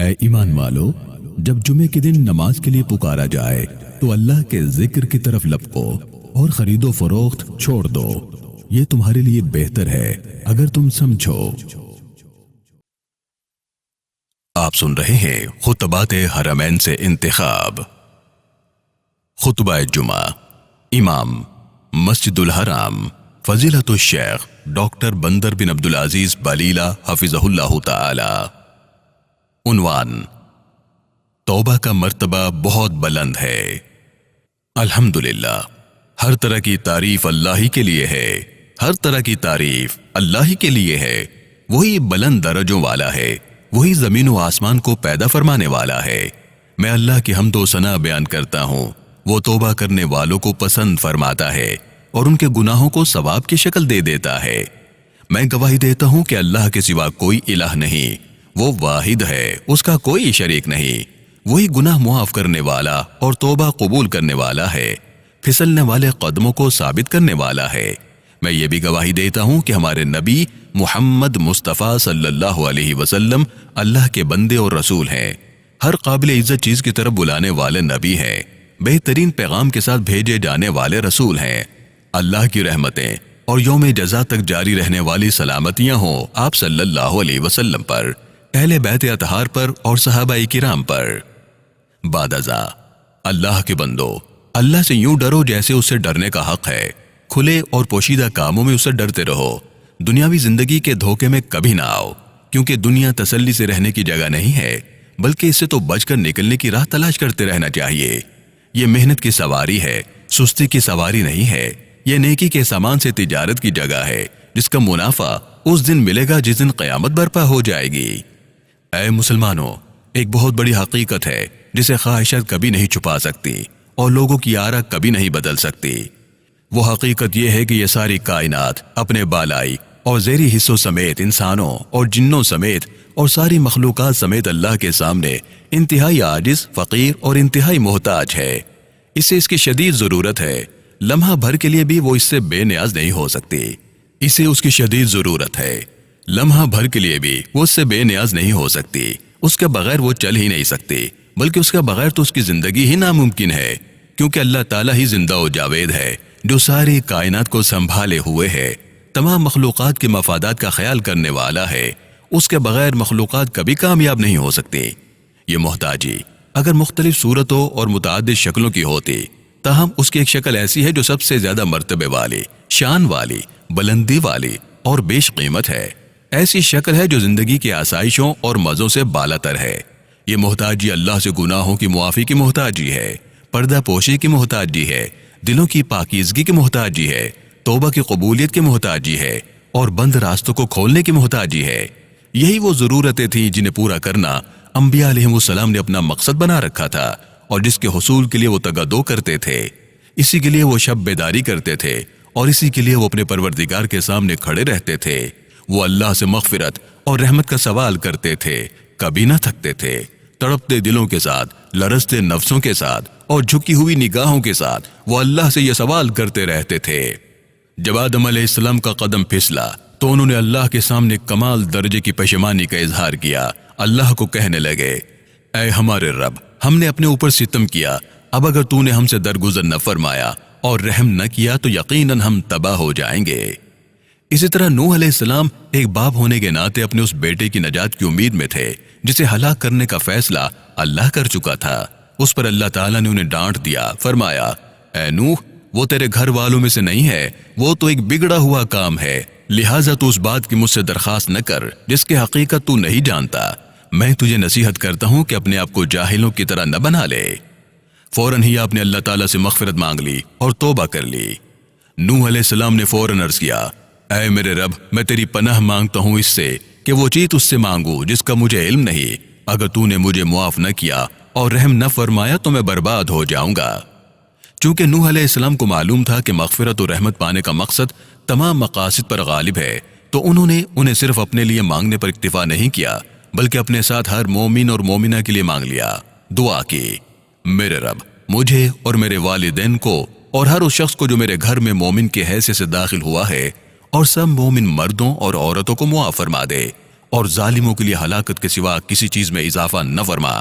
اے ایمان والو، جب جمعے کے دن نماز کے لیے پکارا جائے تو اللہ کے ذکر کی طرف لپکو اور خرید و فروخت چھوڑ دو، یہ تمہارے لیے بہتر ہے اگر تم سمجھو۔ آپ سن رہے ہیں خطبات حرمین سے انتخاب۔ خطبہ جمعہ، امام مسجد الحرام فضیلت الشیخ ڈاکٹر بندر بن عبدالعزیز بالیلہ حفظہ اللہ تعالی۔ عنوان: توبہ کا مرتبہ بہت بلند ہے۔ الحمدللہ، ہر طرح کی تعریف اللہ ہی کے لیے ہے، ہر طرح کی تعریف اللہ ہی کے لیے ہے۔ وہی بلند درجوں والا ہے، وہی زمین و آسمان کو پیدا فرمانے والا ہے۔ میں اللہ کی حمد و ثنا بیان کرتا ہوں، وہ توبہ کرنے والوں کو پسند فرماتا ہے اور ان کے گناہوں کو ثواب کی شکل دے دیتا ہے۔ میں گواہی دیتا ہوں کہ اللہ کے سوا کوئی الہ نہیں، وہ واحد ہے، اس کا کوئی شریک نہیں۔ وہی گناہ معاف کرنے والا اور توبہ قبول کرنے والا ہے، پھسلنے والے قدموں کو ثابت کرنے والا ہے۔ میں یہ بھی گواہی دیتا ہوں کہ ہمارے نبی محمد مصطفیٰ صلی اللہ علیہ وسلم اللہ کے بندے اور رسول ہیں، ہر قابل عزت چیز کی طرف بلانے والے نبی ہیں، بہترین پیغام کے ساتھ بھیجے جانے والے رسول ہیں۔ اللہ کی رحمتیں اور یوم جزا تک جاری رہنے والی سلامتیاں ہوں آپ صلی اللہ علیہ وسلم پر، اہل بیت اطہار پر اور صحابہ کرام پر۔ بعد ازاں اللہ کے بندو، اللہ سے یوں ڈرو جیسے اس سے ڈرنے کا حق ہے۔ کھلے اور پوشیدہ کاموں میں اس سے ڈرتے رہو، دنیاوی زندگی کے دھوکے میں کبھی نہ آؤ، کیونکہ دنیا تسلی سے رہنے کی جگہ نہیں ہے، بلکہ اس سے تو بچ کر نکلنے کی راہ تلاش کرتے رہنا چاہیے۔ یہ محنت کی سواری ہے، سستی کی سواری نہیں ہے۔ یہ نیکی کے سامان سے تجارت کی جگہ ہے، جس کا منافع اس دن ملے گا جس دن قیامت برپا ہو جائے گی۔ اے مسلمانوں، ایک بہت بڑی حقیقت ہے جسے خواہشات کبھی نہیں چھپا سکتی اور لوگوں کی آرا کبھی نہیں بدل سکتی۔ وہ حقیقت یہ ہے کہ یہ ساری کائنات اپنے بالائی اور زیری حصوں سمیت، انسانوں اور جنوں سمیت اور ساری مخلوقات سمیت اللہ کے سامنے انتہائی عاجز، فقیر اور انتہائی محتاج ہے۔ اسے اس کی شدید ضرورت ہے، لمحہ بھر کے لیے بھی وہ اس سے بے نیاز نہیں ہو سکتی۔ اسے اس کی شدید ضرورت ہے، لمحہ بھر کے لیے بھی وہ اس سے بے نیاز نہیں ہو سکتی۔ اس کے بغیر وہ چل ہی نہیں سکتی، بلکہ اس کے بغیر تو اس کی زندگی ہی ناممکن ہے، کیونکہ اللہ تعالیٰ ہی زندہ و جاوید ہے، جو ساری کائنات کو سنبھالے ہوئے ہے، تمام مخلوقات کے مفادات کا خیال کرنے والا ہے۔ اس کے بغیر مخلوقات کبھی کامیاب نہیں ہو سکتی۔ یہ محتاجی اگر مختلف صورتوں اور متعدد شکلوں کی ہوتی، تاہم اس کی ایک شکل ایسی ہے جو سب سے زیادہ مرتبے والی، شان والی، بلندی والی اور بیش قیمت ہے۔ ایسی شکل ہے جو زندگی کی آسائشوں اور مزوں سے بالاتر ہے۔ یہ محتاجی اللہ سے گناہوں کی معافی کی محتاجی ہے، پردہ پوشی کی محتاجی ہے، دلوں کی پاکیزگی کی محتاجی ہے، توبہ کی قبولیت کی محتاجی ہے اور بند راستوں کو کھولنے کی محتاجی ہے۔ یہی وہ ضرورتیں تھیں جنہیں پورا کرنا انبیاء علیہ السلام نے اپنا مقصد بنا رکھا تھا اور جس کے حصول کے لیے وہ تگدو کرتے تھے۔ اسی کے لیے وہ شب بیداری کرتے تھے اور اسی کے لیے وہ اپنے پروردگار کے سامنے کھڑے رہتے تھے۔ وہ اللہ سے مغفرت اور رحمت کا سوال کرتے تھے، کبھی نہ تھکتے تھے۔ تڑپتے دلوں کے ساتھ، لرزتے نفسوں کے ساتھ اور جھکی ہوئی نگاہوں کے ساتھ وہ اللہ سے یہ سوال کرتے رہتے تھے۔ جب آدم علیہ السلام کا قدم پھسلا تو انہوں نے اللہ کے سامنے کمال درجے کی پشیمانی کا اظہار کیا۔ اللہ کو کہنے لگے، اے ہمارے رب، ہم نے اپنے اوپر ستم کیا، اب اگر تو نے ہم سے درگزر نہ فرمایا اور رحم نہ کیا تو یقیناً ہم تباہ ہو جائیں گے۔ اسی طرح نوح علیہ السلام ایک باپ ہونے کے ناطے اپنے اس بیٹے کی نجات کی امید میں تھے جسے ہلاک کرنے کا فیصلہ اللہ کر چکا تھا۔ اس پر اللہ تعالیٰ نے انہیں ڈانٹ دیا، فرمایا، اے نوح، وہ تیرے گھر والوں میں سے نہیں ہے، وہ تو ایک بگڑا ہوا کام ہے، لہٰذا تو اس بات کی مجھ سے درخواست نہ کر جس کی حقیقت تو نہیں جانتا۔ میں تجھے نصیحت کرتا ہوں کہ اپنے آپ کو جاہلوں کی طرح نہ بنا لے۔ فوراً ہی آپ نے اللہ تعالیٰ سے مغفرت مانگ لی اور توبہ کر لی۔ نوح علیہ السلام نے فوراً عرض کیا، اے میرے رب، میں تیری پناہ مانگتا ہوں اس سے کہ وہ چیز اس سے مانگو جس کا مجھے علم نہیں۔ اگر تو نے مجھے معاف نہ کیا اور رحم نہ فرمایا تو میں برباد ہو جاؤں گا۔ چونکہ نوح علیہ السلام کو معلوم تھا کہ مغفرت و رحمت پانے کا مقصد تمام مقاصد پر غالب ہے، تو انہوں نے انہیں صرف اپنے لیے مانگنے پر اکتفا نہیں کیا، بلکہ اپنے ساتھ ہر مومن اور مومنہ کے لیے مانگ لیا۔ دعا کی، میرے رب، مجھے اور میرے والدین کو اور ہر اس شخص کو جو میرے گھر میں مومن کے حیثیت سے داخل ہوا ہے اور سب مومن مردوں اور عورتوں کو معاف فرما دے اور ظالموں کے لیے ہلاکت کے سوا کسی چیز میں اضافہ نہ فرما۔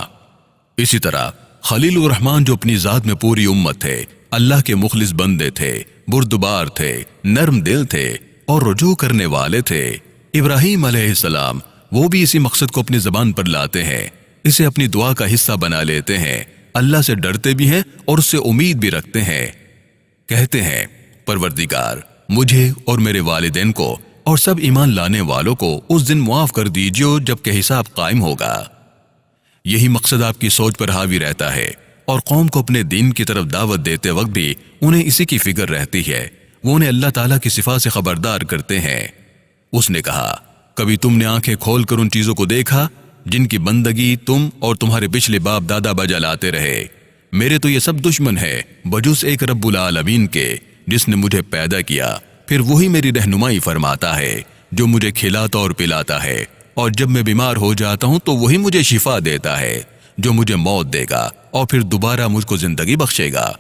اسی طرح خلیل الرحمن جو اپنی ذات میں پوری امت تھے، اللہ کے مخلص بندے تھے، بردبار تھے، نرم دل تھے اور رجوع کرنے والے تھے۔ ابراہیم علیہ السلام وہ بھی اسی مقصد کو اپنی زبان پر لاتے ہیں، اسے اپنی دعا کا حصہ بنا لیتے ہیں، اللہ سے ڈرتے بھی ہیں اور اس سے امید بھی رکھتے ہیں۔ کہتے ہیں پروردگار مجھے اور میرے والدین کو اور سب ایمان لانے والوں کو اس دن معاف کر دیجیے جب کہ حساب قائم ہوگا۔ یہی مقصد آپ کی سوچ پر حاوی رہتا ہے اور قوم کو اپنے دین کی طرف دعوت دیتے وقت بھی انہیں اسی کی فکر رہتی ہے، وہ انہیں اللہ تعالیٰ کی صفات سے خبردار کرتے ہیں۔ اس نے کہا کبھی تم نے آنکھیں کھول کر ان چیزوں کو دیکھا جن کی بندگی تم اور تمہارے پچھلے باپ دادا بجا لاتے رہے؟ میرے تو یہ سب دشمن ہے بجز ایک رب العالمین کے جس نے مجھے پیدا کیا، پھر وہی میری رہنمائی فرماتا ہے، جو مجھے کھلاتا اور پلاتا ہے، اور جب میں بیمار ہو جاتا ہوں تو وہی مجھے شفا دیتا ہے، جو مجھے موت دے گا اور پھر دوبارہ مجھ کو زندگی بخشے گا،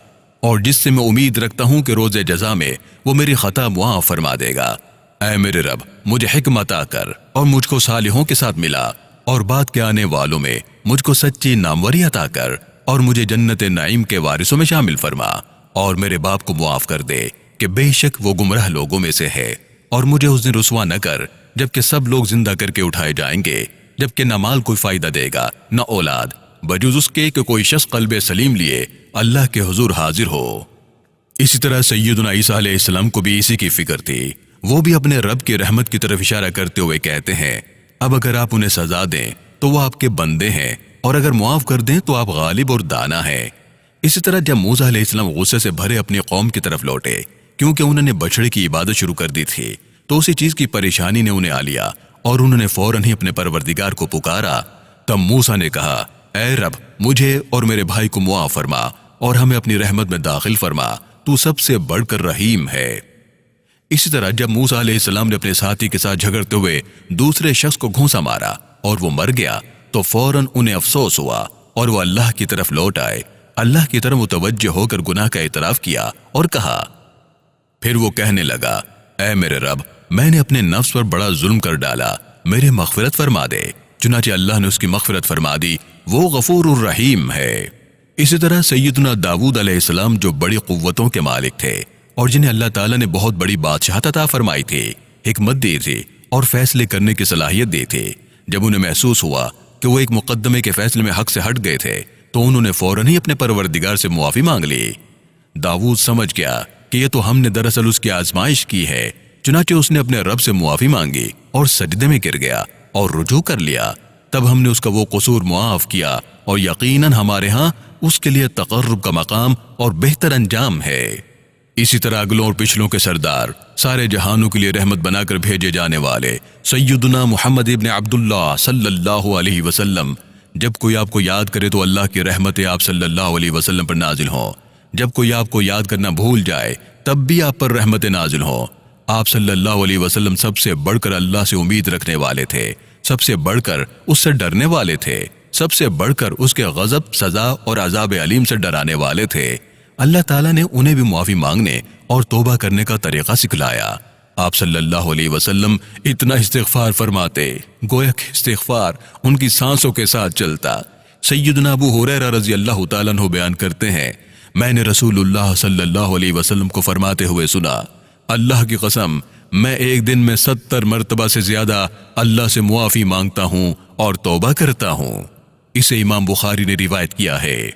اور جس سے میں امید رکھتا ہوں کہ روز جزا میں وہ میری خطا معاف فرما دے گا۔ اے میرے رب مجھے حکمت عطا کر اور مجھ کو صالحوں کے ساتھ ملا، اور بعد کے آنے والوں میں مجھ کو سچی ناموری عطا کر اور مجھے جنت نعیم کے وارثوں میں شامل فرما، اور میرے باپ کو معاف کر دے کہ بے شک وہ گمراہ لوگوں میں سے ہے، اور مجھے اس دن رسوا نہ کر جبکہ سب لوگ زندہ کر کے اٹھائے جائیں گے، جبکہ نہ مال کوئی فائدہ دے گا نہ اولاد، بجز اس کے کہ کوئی شخص قلب سلیم لیے اللہ کے حضور حاضر ہو۔ اسی طرح سیدنا عیسیٰ علیہ السلام کو بھی اسی کی فکر تھی، وہ بھی اپنے رب کی رحمت کی طرف اشارہ کرتے ہوئے کہتے ہیں اب اگر آپ انہیں سزا دیں تو وہ آپ کے بندے ہیں، اور اگر معاف کر دیں تو آپ غالب اور دانا ہیں۔ اسی طرح جب موسیٰ علیہ السلام غصے سے بھرے اپنی قوم کی طرف لوٹے کیونکہ انہوں نے بچڑے کی عبادت شروع کر دی تھی، تو اسی چیز کی پریشانی نے انہیں آ لیا اور انہوں نے فوراً ہی اپنے پروردگار کو پکارا۔ تب موسیٰ نے کہا اے رب مجھے اور میرے بھائی کو معاف فرما اور ہمیں اپنی رحمت میں داخل فرما، تو سب سے بڑھ کر رحیم ہے۔ اسی طرح جب موسیٰ علیہ السلام نے اپنے ساتھی کے ساتھ جھگڑتے ہوئے دوسرے شخص کو گھونسا مارا اور وہ مر گیا تو فوراً انہیں افسوس ہوا اور وہ اللہ کی طرف لوٹ آئے، اللہ کی طرف متوجہ ہو کر گناہ کا اعتراف کیا اور کہا، پھر وہ کہنے لگا اے میرے رب میں نے اپنے نفس پر بڑا ظلم کر ڈالا، میرے مغفرت فرما دے۔ چنانچہ اللہ نے اس کی مغفرت فرما دی، وہ غفور الرحیم ہے۔ اسی طرح سیدنا داؤد علیہ السلام جو بڑی قوتوں کے مالک تھے اور جنہیں اللہ تعالیٰ نے بہت بڑی بادشاہت عطا فرمائی تھی، حکمت دی تھی اور فیصلے کرنے کی صلاحیت دی تھی، جب انہیں محسوس ہوا کہ وہ ایک مقدمے کے فیصلے میں حق سے ہٹ گئے تھے تو انہوں نے فوراً ہی اپنے پروردگار سے معافی مانگ لی۔ داؤد سمجھ گیا کہ یہ تو ہم نے دراصل اس کی آزمائش کی ہے، چنانچہ اس نے اپنے رب سے معافی مانگی اور سجدے میں گر گیا اور رجوع کر لیا، تب ہم نے اس کا وہ قصور معاف کیا اور یقیناً ہمارے ہاں اس کے لیے تقرب کا مقام اور بہتر انجام ہے۔ اسی طرح اگلوں اور پچھلوں کے سردار، سارے جہانوں کے لیے رحمت بنا کر بھیجے جانے والے سیدنا محمد ابن عبداللہ صلی اللہ علیہ وسلم، جب کوئی آپ کو یاد کرے تو اللہ کی رحمتیں آپ صلی اللہ علیہ وسلم پر نازل ہوں، جب کوئی آپ کو یاد کرنا بھول جائے تب بھی آپ پر رحمتیں نازل ہوں۔ آپ صلی اللہ علیہ وسلم سب سے بڑھ کر اللہ سے امید رکھنے والے تھے، سب سے بڑھ کر اس سے ڈرنے والے تھے، سب سے بڑھ کر اس کے غضب، سزا اور عذاب علیم سے ڈرانے والے تھے۔ اللہ تعالیٰ نے انہیں بھی معافی مانگنے اور توبہ کرنے کا طریقہ سکھلایا۔ آپ صلی اللہ علیہ وسلم اتنا استغفار فرماتے گویا کہ استغفار ان کی سانسوں کے ساتھ چلتا۔ سیدنا ابو ہریرہ رضی اللہ تعالیٰ عنہ بیان کرتے ہیں میں نے رسول اللہ صلی اللہ علیہ وسلم کو فرماتے ہوئے سنا، اللہ کی قسم میں ایک دن میں 70 مرتبہ سے زیادہ اللہ سے معافی مانگتا ہوں اور توبہ کرتا ہوں۔ اسے امام بخاری نے روایت کیا ہے۔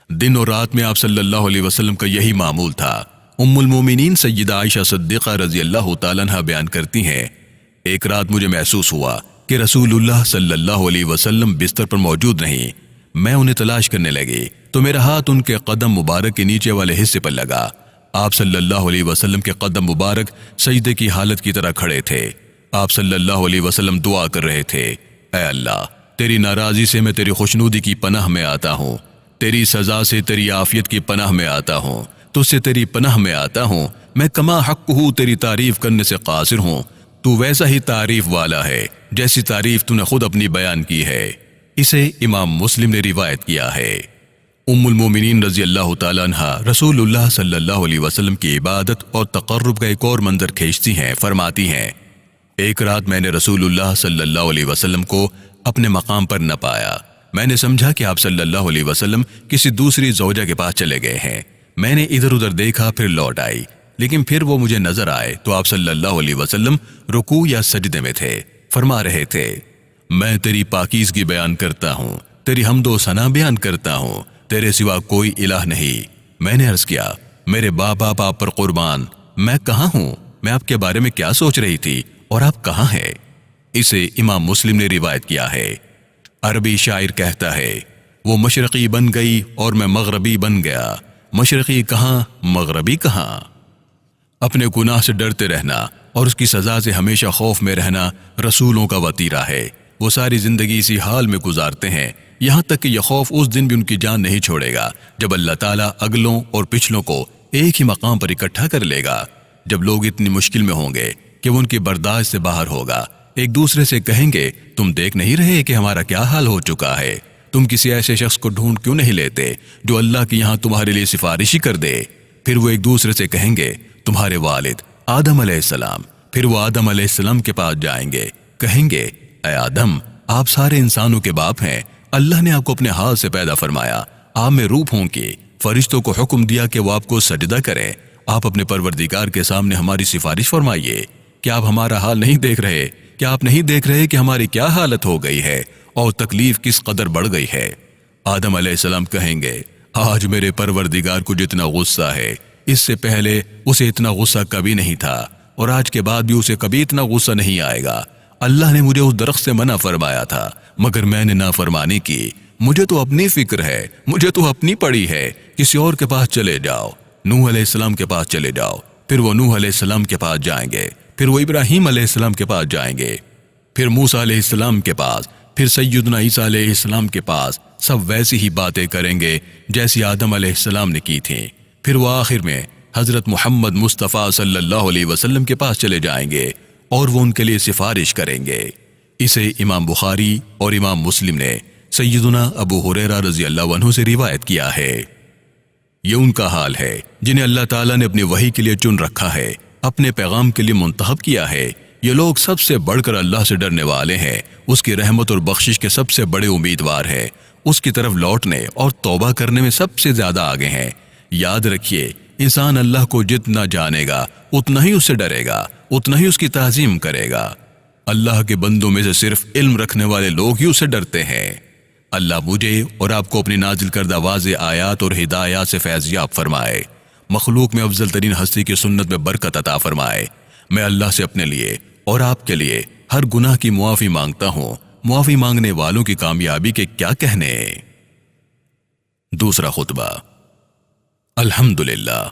دن اور رات میں آپ صلی اللہ علیہ وسلم کا یہی معمول تھا۔ ام المومنین سیدہ عائشہ صدیقہ رضی اللہ تعالیٰ عنہ بیان کرتی ہیں، ایک رات مجھے محسوس ہوا کہ رسول اللہ صلی اللہ علیہ وسلم بستر پر موجود نہیں۔ میں انہیں تلاش کرنے لگی تو میرا ہاتھ ان کے قدم مبارک کے نیچے والے حصے پر لگا۔ آپ صلی اللہ علیہ وسلم کے قدم مبارک سجدے کی حالت کی طرح کھڑے تھے۔ آپ صلی اللہ علیہ وسلم دعا کر رہے تھے، اے اللہ تیری ناراضی سے میں تیری خوشنودی کی پناہ میں آتا ہوں، تیری سزا سے تیری عافیت کی پناہ میں آتا ہوں، تجھ سے تیری پناہ میں آتا ہوں، میں کما حق ہوں تیری تعریف کرنے سے قاصر ہوں، تو ویسا ہی تعریف والا ہے جیسی تعریف تو نے خود اپنی بیان کی ہے۔ اسے امام مسلم نے روایت کیا ہے۔ ام المومنین رضی اللہ تعالیٰ عنہ رسول اللہ صلی اللہ علیہ وسلم کی عبادت اور تقرب کا ایک اور منظر کھینچتی ہیں، فرماتی ہیں ایک رات میں نے رسول اللہ صلی اللہ علیہ وسلم کو اپنے مقام پر نہ پایا۔ میں نے سمجھا کہ آپ صلی اللہ علیہ وسلم کسی دوسری زوجہ کے پاس چلے گئے ہیں۔ میں نے ادھر ادھر دیکھا، پھر لوٹ آئی، لیکن پھر وہ مجھے نظر آئے تو آپ صلی اللہ علیہ وسلم رکوع یا سجدے میں تھے، فرما رہے تھے، میں تیری پاکیزگی بیان کرتا ہوں، تیری حمد و ثنا بیان کرتا ہوں، تیرے سوا کوئی الہ نہیں۔ میں نے عرض کیا، میرے باپ باپ آپ پر قربان، میں کہاں ہوں؟ میں آپ کے بارے میں کیا سوچ رہی تھی اور آپ کہاں ہیں؟ اسے امام مسلم نے روایت کیا ہے۔ عربی شاعر کہتا ہے، وہ مشرقی بن گئی اور میں مغربی بن گیا، مشرقی کہاں مغربی کہاں۔ اپنے گناہ سے ڈرتے رہنا اور اس کی سزا سے ہمیشہ خوف میں رہنا رسولوں کا وتیرہ ہے۔ وہ ساری زندگی اسی حال میں گزارتے ہیں، یہاں تک کہ یہ خوف اس دن بھی ان کی جان نہیں چھوڑے گا جب اللہ تعالیٰ اگلوں اور پچھلوں کو ایک ہی مقام پر اکٹھا کر لے گا۔ جب لوگ اتنی مشکل میں ہوں گے کہ وہ ان کی برداشت سے باہر ہوگا، ایک دوسرے سے کہیں گے، تم دیکھ نہیں رہے کہ ہمارا کیا حال ہو چکا ہے؟ تم کسی ایسے شخص کو ڈھونڈ کیوں نہیں لیتے جو اللہ کے یہاں تمہارے لیے سفارش ہی کر دے؟ پھر وہ ایک دوسرے سے کہیں گے، تمہارے والد آدم علیہ السلام۔ پھر وہ آدم علیہ السلام کے پاس جائیں گے، کہیں گے، اے آدم، آپ سارے انسانوں کے باپ ہیں، اللہ نے آپ کو اپنے ہاتھ سے پیدا فرمایا، آپ میں روح پھونکی، فرشتوں کو حکم دیا کہ وہ آپ کو سجدہ کریں، آپ اپنے پروردگار کے سامنے ہماری سفارش فرمائیے۔ کیا آپ ہمارا حال نہیں دیکھ رہے؟ کیا آپ نہیں دیکھ رہے کہ ہماری کیا حالت ہو گئی ہے اور تکلیف کس قدر بڑھ گئی ہے؟ آدم علیہ السلام کہیں گے، آج میرے پروردگار کو جتنا غصہ ہے، اس سے پہلے اسے اتنا غصہ کبھی نہیں تھا، اور آج کے بعد بھی اسے کبھی اتنا غصہ نہیں آئے گا۔ اللہ نے مجھے اس درخت سے منع فرمایا تھا مگر میں نے نافرمانی کی۔ مجھے تو اپنی فکر ہے، مجھے تو اپنی پڑی ہے، کسی اور کے پاس چلے جاؤ، نوح علیہ السلام کے پاس چلے جاؤ۔ پھر وہ نوح علیہ السلام کے پاس جائیں گے، پھر وہ ابراہیم علیہ السلام کے پاس جائیں گے، پھر موسیٰ علیہ السلام کے پاس، پھر سیدنا عیسیٰ علیہ السلام کے پاس۔ سب ویسی ہی باتیں کریں گے جیسی آدم علیہ السلام نے کی تھیں۔ پھر وہ آخر میں حضرت محمد مصطفیٰ صلی اللہ علیہ وسلم کے پاس چلے جائیں گے اور وہ ان کے لیے سفارش کریں گے۔ اسے امام بخاری اور امام مسلم نے سیدنا ابو ہریرہ رضی اللہ عنہ سے روایت کیا ہے۔ یہ ان کا حال ہے جنہیں اللہ تعالیٰ نے اپنی وحی کے لیے چن رکھا ہے، اپنے پیغام کے لیے منتخب کیا ہے۔ یہ لوگ سب سے بڑھ کر اللہ سے ڈرنے والے ہیں، اس کی رحمت اور بخشش کے سب سے بڑے امیدوار ہیں، اس کی طرف لوٹنے اور توبہ کرنے میں سب سے زیادہ آگے ہیں۔ یاد رکھیے، انسان اللہ کو جتنا جانے گا اتنا ہی اس سے ڈرے گا، اتنا ہی اس کی تعظیم کرے گا۔ اللہ کے بندوں میں سے صرف علم رکھنے والے لوگ ہی اسے ڈرتے ہیں۔ اللہ مجھے اور آپ کو اپنی نازل کردہ واضح آیات اور ہدایات سے فیض یاب فرمائے، مخلوق میں افضل ترین ہستی کی سنت میں برکت عطا فرمائے۔ میں اللہ سے اپنے لیے اور آپ کے لیے ہر گناہ کی معافی مانگتا ہوں۔ معافی مانگنے والوں کی کامیابی کے کیا کہنے۔ دوسرا خطبہ۔ الحمدللہ،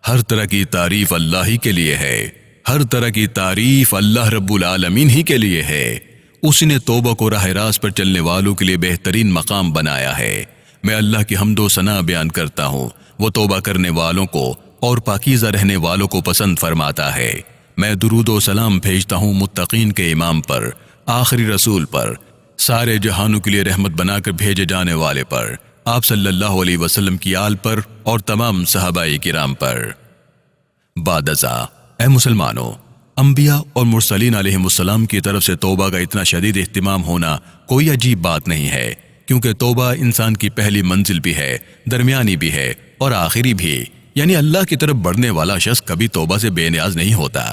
ہر طرح کی تعریف اللہ ہی کے لیے ہے، ہر طرح کی تعریف اللہ رب العالمین ہی کے لیے ہے۔ اس نے توبہ کو راہ راست پر چلنے والوں کے لیے بہترین مقام بنایا ہے۔ میں اللہ کی حمد و ثنا بیان کرتا ہوں، وہ توبہ کرنے والوں کو اور پاکیزہ رہنے والوں کو پسند فرماتا ہے۔ میں درود و سلام بھیجتا ہوں متقین کے امام پر، آخری رسول پر، سارے جہانوں کے لیے رحمت بنا کر بھیجے جانے والے پر، آپ صلی اللہ علیہ وسلم کی آل پر اور تمام صحابہ کرام پر۔ بعد ازاں، اے مسلمانوں، انبیاء اور مرسلین علیہم السلام کی طرف سے توبہ کا اتنا شدید اہتمام ہونا کوئی عجیب بات نہیں ہے، کیونکہ توبہ انسان کی پہلی منزل بھی ہے، درمیانی بھی ہے اور آخری بھی، یعنی اللہ کی طرف بڑھنے والا شخص کبھی توبہ سے بے نیاز نہیں ہوتا،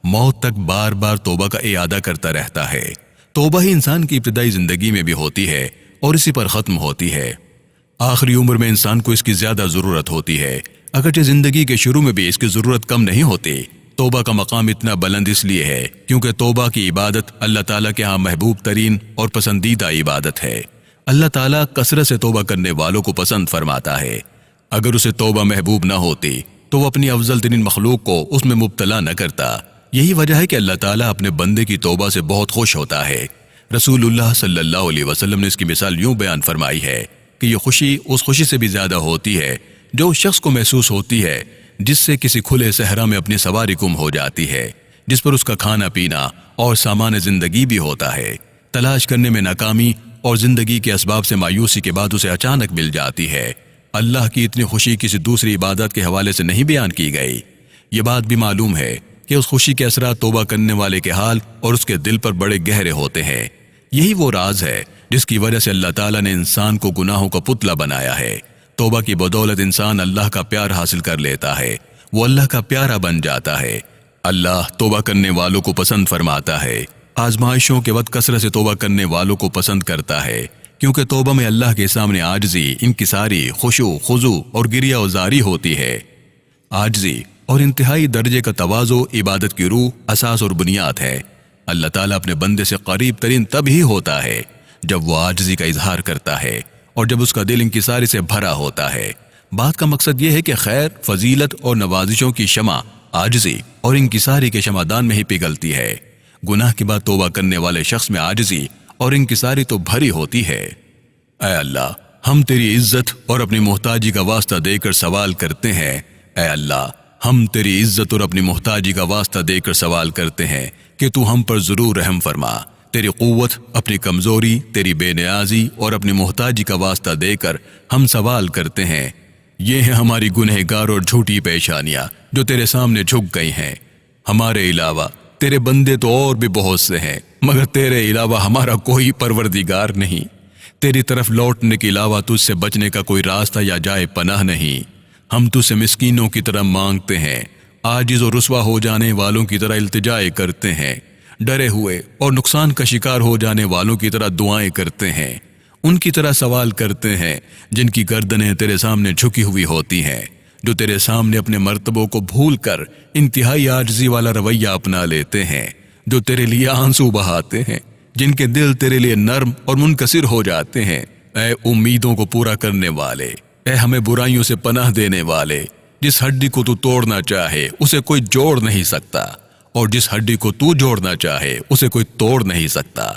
موت تک بار بار توبہ کا اعادہ کرتا رہتا ہے۔ توبہ ہی انسان کی ابتدائی زندگی میں بھی ہوتی ہے اور اسی پر ختم ہوتی ہے۔ آخری عمر میں انسان کو اس کی زیادہ ضرورت ہوتی ہے، اگرچہ زندگی کے شروع میں بھی اس کی ضرورت کم نہیں ہوتی۔ توبہ کا مقام اتنا بلند اس لیے ہے کیونکہ توبہ کی عبادت اللہ تعالیٰ کے ہاں محبوب ترین اور پسندیدہ عبادت ہے۔ اللہ تعالیٰ کثرت سے توبہ کرنے والوں کو پسند فرماتا ہے۔ اگر اسے توبہ محبوب نہ ہوتی تو وہ اپنی افضل ترین مخلوق کو اس میں مبتلا نہ کرتا۔ یہی وجہ ہے کہ اللہ تعالیٰ اپنے بندے کی توبہ سے بہت خوش ہوتا ہے۔ رسول اللہ صلی اللہ علیہ وسلم نے اس کی مثال یوں بیان فرمائی ہے کہ یہ خوشی اس خوشی سے بھی زیادہ ہوتی ہے جو اس شخص کو محسوس ہوتی ہے جس سے کسی کھلے صحرا میں اپنی سواری گم ہو جاتی ہے، جس پر اس کا کھانا پینا اور سامان زندگی بھی ہوتا ہے، تلاش کرنے میں ناکامی اور زندگی کے اسباب سے مایوسی کے بعد اسے اچانک مل جاتی ہے۔ اللہ کی اتنی خوشی کسی دوسری عبادت کے حوالے سے نہیں بیان کی گئی۔ یہ بات بھی معلوم ہے کہ اس خوشی کے اثرات توبہ کرنے والے کے حال اور اس کے دل پر بڑے گہرے ہوتے ہیں۔ یہی وہ راز ہے جس کی وجہ سے اللہ تعالیٰ نے انسان کو گناہوں کا پتلا بنایا ہے۔ توبہ کی بدولت انسان اللہ کا پیار حاصل کر لیتا ہے، وہ اللہ کا پیارا بن جاتا ہے۔ اللہ توبہ کرنے والوں کو پسند فرماتا ہے۔ آزمائشوں کے وقت کثرت سے توبہ کرنے والوں کو پسند کرتا ہے، کیونکہ توبہ میں اللہ کے سامنے عاجزی، انکساری، خشوع، خضوع اور گریہ وزاری ہوتی ہے۔ عاجزی اور انتہائی درجے کا تواضع عبادت کی روح، اساس اور بنیاد ہے۔ اللہ تعالیٰ اپنے بندے سے قریب ترین تب ہی ہوتا ہے جب وہ عاجزی کا اظہار کرتا ہے اور جب اس کا دل انکساری سے بھرا ہوتا ہے۔ بات کا مقصد یہ ہے کہ خیر، فضیلت اور نوازشوں کی شمع عاجزی اور انکساری کے شمعدان میں ہی پگھلتی ہے۔ گناہ کے بعد توبہ کرنے والے شخص میں عاجزی اور انکساری تو بھری ہوتی ہے۔ اے اللہ، ہم تیری عزت اور اپنی محتاجی کا واسطہ دے کر سوال کرتے ہیں۔ اے اللہ، ہم تیری عزت اور اپنی محتاجی کا واسطہ دے کر سوال کرتے ہیں کہ تو ہم پر ضرور رحم فرما۔ تیری قوت، اپنی کمزوری، تیری بے نیازی اور اپنی محتاجی کا واسطہ دے کر ہم سوال کرتے ہیں۔ یہ ہیں ہماری گنہگار اور جھوٹی پیشانیاں جو تیرے سامنے جھک گئی ہیں۔ ہمارے علاوہ تیرے بندے تو اور بھی بہت سے ہیں، مگر تیرے علاوہ ہمارا کوئی پروردگار نہیں۔ تیری طرف لوٹنے کے علاوہ تجھ سے بچنے کا کوئی راستہ یا جائے پناہ نہیں۔ ہم تجھ سے مسکینوں کی طرح مانگتے ہیں، عاجز اور رسوا ہو جانے والوں کی طرح التجائے کرتے ہیں، ڈرے ہوئے اور نقصان کا شکار ہو جانے والوں کی طرح دعائیں کرتے ہیں، ان کی طرح سوال کرتے ہیں جن کی گردنیں تیرے سامنے جھکی ہوئی ہوتی ہیں، جو تیرے سامنے اپنے مرتبوں کو بھول کر انتہائی عاجزی والا رویہ اپنا لیتے ہیں، جو تیرے لیے آنسو بہاتے ہیں، جن کے دل تیرے لیے نرم اور منکسر ہو جاتے ہیں۔ اے امیدوں کو پورا کرنے والے، اے ہمیں برائیوں سے پناہ دینے والے، جس ہڈی کو تو توڑنا چاہے اسے کوئی جوڑ نہیں سکتا، اور جس ہڈی کو تو جوڑنا چاہے اسے کوئی توڑ نہیں سکتا۔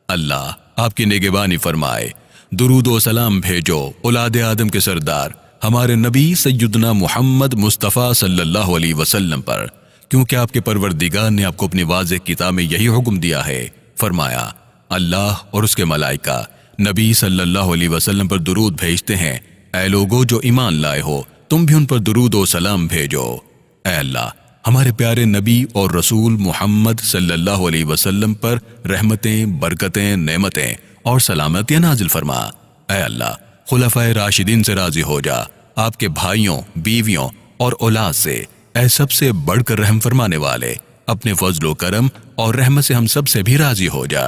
اللہ آپ کی نگہبانی فرمائے۔ درود و سلام بھیجو اولاد آدم کے سردار ہمارے نبی سیدنا محمد مصطفیٰ صلی اللہ علیہ وسلم پر، کیونکہ آپ کے پروردگار نے آپ کو اپنی واضح کتاب میں یہی حکم دیا ہے۔ فرمایا، اللہ اور اس کے ملائکہ نبی صلی اللہ علیہ وسلم پر درود بھیجتے ہیں۔ اے لوگو جو ایمان لائے ہو، تم بھی ان پر درود و سلام بھیجو۔ اے اللہ، ہمارے پیارے نبی اور رسول محمد صلی اللہ علیہ وسلم پر رحمتیں، برکتیں، نعمتیں اور سلامتیاں نازل فرما۔ اے اللہ، خلفائے راشدین سے راضی ہو جا، آپ کے بھائیوں، بیویوں اور اولاد سے، اے سب سے بڑھ کر رحم فرمانے والے، اپنے فضل و کرم اور رحمت سے ہم سب سے بھی راضی ہو جا۔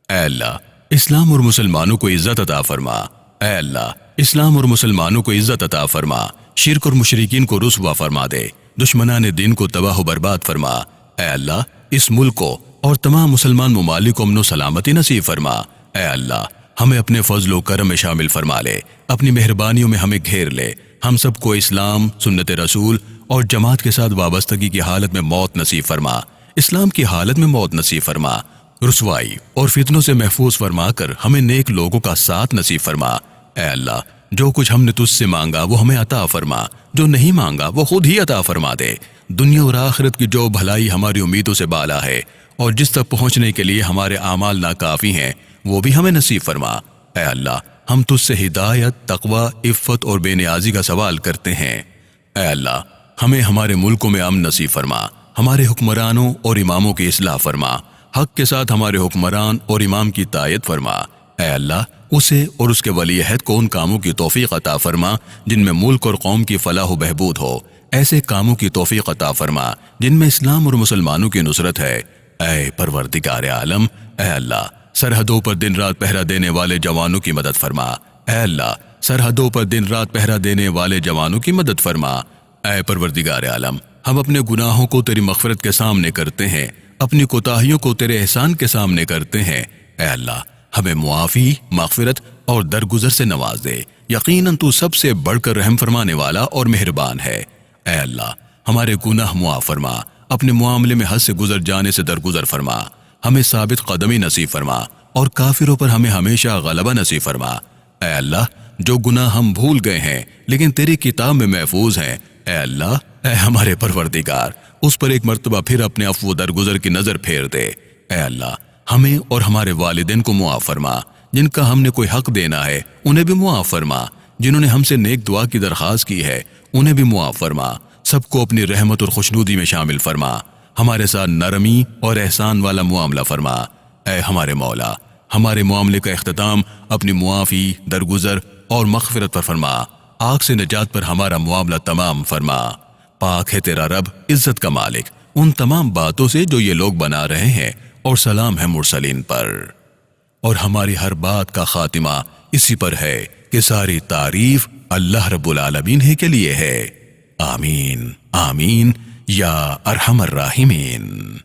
اے اللہ، اسلام اور مسلمانوں کو عزت عطا فرما۔ اے اللہ، اسلام اور مسلمانوں کو عزت عطا فرما، شرک اور مشرکین کو رسوا فرما دے، دشمنان دین کو تباہ و برباد فرما۔ اے اللہ، اس ملک کو اور تمام مسلمان ممالک کو امن و سلامتی نصیب فرما۔ اے اللہ، ہمیں اپنے فضل و کرم میں شامل فرما لے، اپنی مہربانیوں میں ہمیں گھیر لے، ہم سب کو اسلام، سنت رسول اور جماعت کے ساتھ وابستگی کی حالت میں موت نصیب فرما، اسلام کی حالت میں موت نصیب فرما، رسوائی اور فتنوں سے محفوظ فرما کر ہمیں نیک لوگوں کا ساتھ نصیب فرما۔ اے اللہ، جو کچھ ہم نے تجھ سے مانگا وہ ہمیں عطا فرما، جو نہیں مانگا وہ خود ہی عطا فرما دے۔ دنیا اور آخرت کی جو بھلائی ہماری امیدوں سے بالا ہے اور جس تک پہنچنے کے لیے ہمارے اعمال ناکافی ہیں وہ بھی ہمیں نصیب فرما۔ اے اللہ، ہم تجھ سے ہدایت، تقوی، عفت اور بے نیازی کا سوال کرتے ہیں۔ اے اللہ، ہمیں ہمارے ملکوں میں امن نصیب فرما، ہمارے حکمرانوں اور اماموں کی اصلاح فرما، حق کے ساتھ ہمارے حکمران اور امام کی تائید فرما۔ اے اللہ، اسے اور اس کے ولی عہد کو ان کاموں کی توفیق عطا فرما جن میں ملک اور قوم کی فلاح و بہبود ہو، ایسے کاموں کی توفیق عطا فرما جن میں اسلام اور مسلمانوں کی نصرت ہے۔ اے پروردگار عالم، اے اللہ، سرحدوں پر دن رات پہرا دینے والے جوانوں کی مدد فرما۔ اے اللہ، سرحدوں پر دن رات پہرا دینے والے جوانوں کی مدد فرما۔ اے پروردگار عالم، ہم اپنے گناہوں کو تیری مغفرت کے سامنے کرتے ہیں، اپنی کوتاہیوں کو تیرے احسان کے سامنے کرتے ہیں۔ اے اللہ، ہمیں معافی، مغفرت اور درگزر سے نواز دے، یقیناً تو سب سے بڑھ کر رحم فرمانے والا اور مہربان ہے۔ اے اللہ، ہمارے گناہ معاف فرما، اپنے معاملے میں حد سے گزر جانے سے درگزر فرما، ہمیں ثابت قدمی نصیب فرما اور کافروں پر ہمیں ہمیشہ غلبہ نصیب فرما۔ اے اللہ، جو گناہ ہم بھول گئے ہیں لیکن تیری کتاب میں محفوظ ہیں، اے اللہ، اے ہمارے پروردگار، اس پر ایک مرتبہ پھر اپنے عفو و درگزر کی نظر پھیر دے۔ اے اللہ، ہمیں اور ہمارے والدین کو معاف فرما، جن کا ہم نے کوئی حق دینا ہے انہیں بھی معاف فرما، جنہوں نے ہم سے نیک دعا کی درخواست کی ہے انہیں بھی معاف فرما، سب کو اپنی رحمت اور خوشنودی میں شامل فرما، ہمارے ساتھ نرمی اور احسان والا معاملہ فرما۔ اے ہمارے مولا، ہمارے معاملے کا اختتام اپنی معافی، درگزر اور مغفرت پر فرما، آگ سے نجات پر ہمارا معاملہ تمام فرما۔ پاک ہے تیرا رب، عزت کا مالک، ان تمام باتوں سے جو یہ لوگ بنا رہے ہیں، اور سلام ہے مرسلین پر۔ اور ہماری ہر بات کا خاتمہ اسی پر ہے کہ ساری تعریف اللہ رب العالمین ہی کے لیے ہے۔ آمین آمین یا ارحم الراحمین۔